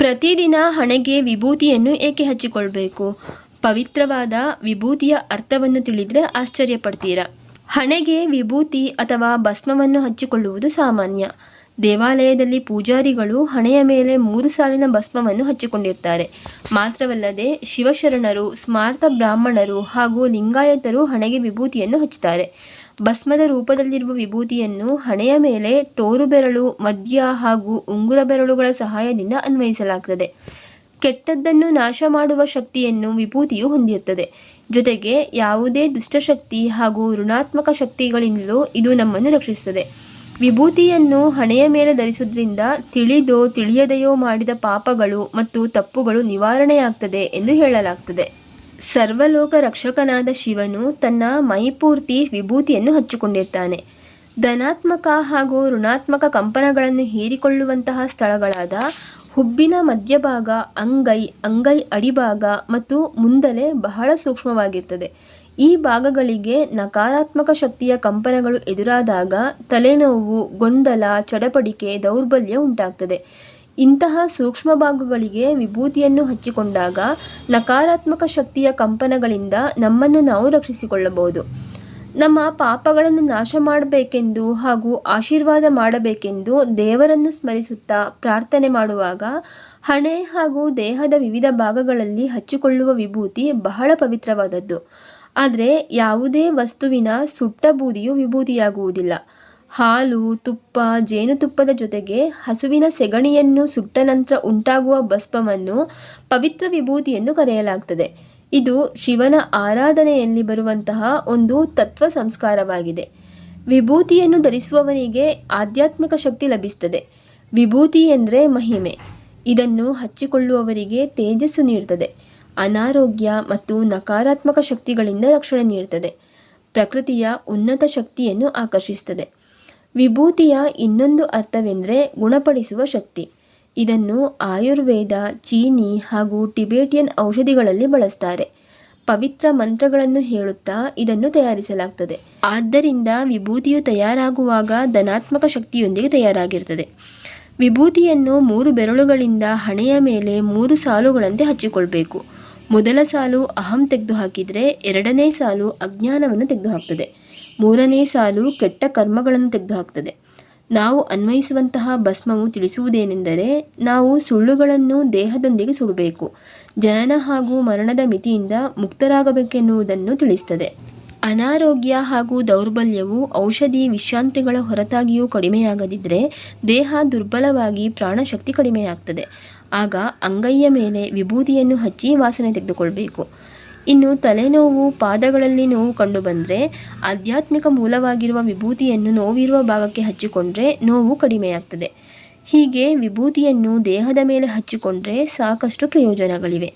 ಪ್ರತಿದಿನ ಹಣೆಗೆ ವಿಭೂತಿಯನ್ನು ಏಕೆ ಹಚ್ಚಿಕೊಳ್ಬೇಕು? ಪವಿತ್ರವಾದ ವಿಭೂತಿಯ ಅರ್ಥವನ್ನು ತಿಳಿದರೆ ಆಶ್ಚರ್ಯ ಪಡ್ತೀರಾ. ಹಣೆಗೆ ವಿಭೂತಿ ಅಥವಾ ಭಸ್ಮವನ್ನು ಹಚ್ಚಿಕೊಳ್ಳುವುದು ಸಾಮಾನ್ಯ. ದೇವಾಲಯದಲ್ಲಿ ಪೂಜಾರಿಗಳು ಹಣೆಯ ಮೇಲೆ 3 ಸಾಲಿನ ಭಸ್ಮವನ್ನು ಹಚ್ಚಿಕೊಂಡಿರ್ತಾರೆ. ಮಾತ್ರವಲ್ಲದೆ ಶಿವಶರಣರು, ಸ್ಮಾರ್ತ ಬ್ರಾಹ್ಮಣರು ಹಾಗೂ ಲಿಂಗಾಯತರು ಹಣೆಗೆ ವಿಭೂತಿಯನ್ನು ಹಚ್ಚುತ್ತಾರೆ. ಭಸ್ಮದ ರೂಪದಲ್ಲಿರುವ ವಿಭೂತಿಯನ್ನು ಹಣೆಯ ಮೇಲೆ ತೋರು ಬೆರಳು, ಮಧ್ಯ ಹಾಗೂ ಉಂಗುರ ಬೆರಳುಗಳ ಸಹಾಯದಿಂದ ಅನ್ವಯಿಸಲಾಗುತ್ತದೆ. ಕೆಟ್ಟದ್ದನ್ನು ನಾಶ ಮಾಡುವ ಶಕ್ತಿಯನ್ನು ವಿಭೂತಿಯು ಹೊಂದಿರುತ್ತದೆ. ಜೊತೆಗೆ ಯಾವುದೇ ದುಷ್ಟಶಕ್ತಿ ಹಾಗೂ ಋಣಾತ್ಮಕ ಶಕ್ತಿಗಳಿಂದಲೂ ಇದು ನಮ್ಮನ್ನು ರಕ್ಷಿಸುತ್ತದೆ. ವಿಭೂತಿಯನ್ನು ಹಣೆಯ ಮೇಲೆ ಧರಿಸುವುದರಿಂದ ತಿಳಿದೋ ತಿಳಿಯದೆಯೋ ಮಾಡಿದ ಪಾಪಗಳು ಮತ್ತು ತಪ್ಪುಗಳು ನಿವಾರಣೆಯಾಗ್ತದೆ ಎಂದು ಹೇಳಲಾಗ್ತದೆ. ಸರ್ವಲೋಕ ರಕ್ಷಕನಾದ ಶಿವನು ತನ್ನ ಮೈಪೂರ್ತಿ ವಿಭೂತಿಯನ್ನು ಹಚ್ಚಿಕೊಂಡಿರ್ತಾನೆ. ಧನಾತ್ಮಕ ಹಾಗೂ ಋಣಾತ್ಮಕ ಕಂಪನಗಳನ್ನು ಹೀರಿಕೊಳ್ಳುವಂತಹ ಸ್ಥಳಗಳಾದ ಹುಬ್ಬಿನ ಮಧ್ಯಭಾಗ, ಅಂಗೈ ಅಡಿಭಾಗ ಮತ್ತು ಮುಂದಲೆ ಬಹಳ ಸೂಕ್ಷ್ಮವಾಗಿರ್ತದೆ. ಈ ಭಾಗಗಳಿಗೆ ನಕಾರಾತ್ಮಕ ಶಕ್ತಿಯ ಕಂಪನಗಳು ಎದುರಾದಾಗ ತಲೆನೋವು, ಗೊಂದಲ, ಚಡಪಡಿಕೆ, ದೌರ್ಬಲ್ಯ ಉಂಟಾಗ್ತದೆ. ಇಂತಹ ಸೂಕ್ಷ್ಮ ಭಾಗಗಳಿಗೆ ವಿಭೂತಿಯನ್ನು ಹಚ್ಚಿಕೊಂಡಾಗ ನಕಾರಾತ್ಮಕ ಶಕ್ತಿಯ ಕಂಪನಗಳಿಂದ ನಮ್ಮನ್ನು ನಾವು ರಕ್ಷಿಸಿಕೊಳ್ಳಬಹುದು. ನಮ್ಮ ಪಾಪಗಳನ್ನು ನಾಶ ಮಾಡಬೇಕೆಂದು ಹಾಗೂ ಆಶೀರ್ವಾದ ಮಾಡಬೇಕೆಂದು ದೇವರನ್ನು ಸ್ಮರಿಸುತ್ತಾ ಪ್ರಾರ್ಥನೆ ಮಾಡುವಾಗ ಹಣೆ ಹಾಗೂ ದೇಹದ ವಿವಿಧ ಭಾಗಗಳಲ್ಲಿ ಹಚ್ಚಿಕೊಳ್ಳುವ ವಿಭೂತಿ ಬಹಳ ಪವಿತ್ರವಾದದ್ದು. ಆದರೆ ಯಾವುದೇ ವಸ್ತುವಿನ ಸುಟ್ಟ ಬೂದಿಯು ವಿಭೂತಿಯಾಗುವುದಿಲ್ಲ. ಹಾಲು, ತುಪ್ಪ, ಜೇನುತುಪ್ಪದ ಜೊತೆಗೆ ಹಸುವಿನ ಸೆಗಣಿಯನ್ನು ಸುಟ್ಟ ನಂತರ ಉಂಟಾಗುವ ಭಸ್ಮವನ್ನು ಪವಿತ್ರ ವಿಭೂತಿ ಎಂದು ಕರೆಯಲಾಗ್ತದೆ. ಇದು ಶಿವನ ಆರಾಧನೆಯಲ್ಲಿ ಬರುವಂತಹ ಒಂದು ತತ್ವ ಸಂಸ್ಕಾರವಾಗಿದೆ. ವಿಭೂತಿಯನ್ನು ಧರಿಸುವವನಿಗೆ ಆಧ್ಯಾತ್ಮಿಕ ಶಕ್ತಿ ಲಭಿಸುತ್ತದೆ. ವಿಭೂತಿ ಎಂದರೆ ಮಹಿಮೆ. ಇದನ್ನು ಹಚ್ಚಿಕೊಳ್ಳುವವರಿಗೆ ತೇಜಸ್ಸು ನೀಡುತ್ತದೆ. ಅನಾರೋಗ್ಯ ಮತ್ತು ನಕಾರಾತ್ಮಕ ಶಕ್ತಿಗಳಿಂದ ರಕ್ಷಣೆ ನೀಡುತ್ತದೆ. ಪ್ರಕೃತಿಯ ಉನ್ನತ ಶಕ್ತಿಯನ್ನು ಆಕರ್ಷಿಸುತ್ತದೆ. ವಿಭೂತಿಯ ಇನ್ನೊಂದು ಅರ್ಥವೆಂದರೆ ಗುಣಪಡಿಸುವ ಶಕ್ತಿ. ಇದನ್ನು ಆಯುರ್ವೇದ, ಚೀನಿ ಹಾಗೂ ಟಿಬೇಟಿಯನ್ ಔಷಧಿಗಳಲ್ಲಿ ಬಳಸ್ತಾರೆ. ಪವಿತ್ರ ಮಂತ್ರಗಳನ್ನು ಹೇಳುತ್ತಾ ಇದನ್ನು ತಯಾರಿಸಲಾಗ್ತದೆ. ಆದ್ದರಿಂದ ವಿಭೂತಿಯು ತಯಾರಾಗುವಾಗ ಧನಾತ್ಮಕ ಶಕ್ತಿಯೊಂದಿಗೆ ತಯಾರಾಗಿರ್ತದೆ. ವಿಭೂತಿಯನ್ನು 3 ಬೆರಳುಗಳಿಂದ ಹಣೆಯ ಮೇಲೆ 3 ಸಾಲುಗಳಂತೆ ಹಚ್ಚಿಕೊಳ್ಬೇಕು. ಮೊದಲ ಸಾಲು ಅಹಂ ತೆಗೆದುಹಾಕಿದರೆ 2ನೇ ಸಾಲು ಅಜ್ಞಾನವನ್ನು ತೆಗೆದುಹಾಕ್ತದೆ. 3ನೇ ಸಾಲು ಕೆಟ್ಟ ಕರ್ಮಗಳನ್ನು ತೆಗೆದುಹಾಕ್ತದೆ. ನಾವು ಅನ್ವಯಿಸುವಂತಹ ಭಸ್ಮವು ತಿಳಿಸುವುದೇನೆಂದರೆ ನಾವು ಸುಳ್ಳುಗಳನ್ನು ದೇಹದೊಂದಿಗೆ ಸುಡಬೇಕು, ಜನನ ಹಾಗೂ ಮರಣದ ಮಿತಿಯಿಂದ ಮುಕ್ತರಾಗಬೇಕೆನ್ನುವುದನ್ನು ತಿಳಿಸುತ್ತದೆ. ಅನಾರೋಗ್ಯ ಹಾಗೂ ದೌರ್ಬಲ್ಯವು ಔಷಧಿ, ವಿಶ್ರಾಂತಿಗಳ ಹೊರತಾಗಿಯೂ ಕಡಿಮೆಯಾಗದಿದ್ದರೆ ದೇಹ ದುರ್ಬಲವಾಗಿ ಪ್ರಾಣಶಕ್ತಿ ಕಡಿಮೆಯಾಗ್ತದೆ. ಆಗ ಅಂಗೈಯ ಮೇಲೆ ವಿಭೂತಿಯನ್ನು ಹಚ್ಚಿ ವಾಸನೆ ತೆಗೆದುಕೊಳ್ಬೇಕು. ಇನ್ನು ತಲೆನೋವು, ಪಾದಗಳಲ್ಲಿ ನೋವು ಕಂಡುಬಂದರೆ ಆಧ್ಯಾತ್ಮಿಕ ಮೂಲವಾಗಿರುವ ವಿಭೂತಿಯನ್ನು ನೋವಿರುವ ಭಾಗಕ್ಕೆ ಹಚ್ಚಿಕೊಂಡ್ರೆ ನೋವು ಕಡಿಮೆಯಾಗ್ತದೆ. ಹೀಗೆ ವಿಭೂತಿಯನ್ನು ದೇಹದ ಮೇಲೆ ಹಚ್ಚಿಕೊಂಡ್ರೆ ಸಾಕಷ್ಟು ಪ್ರಯೋಜನಗಳಿವೆ.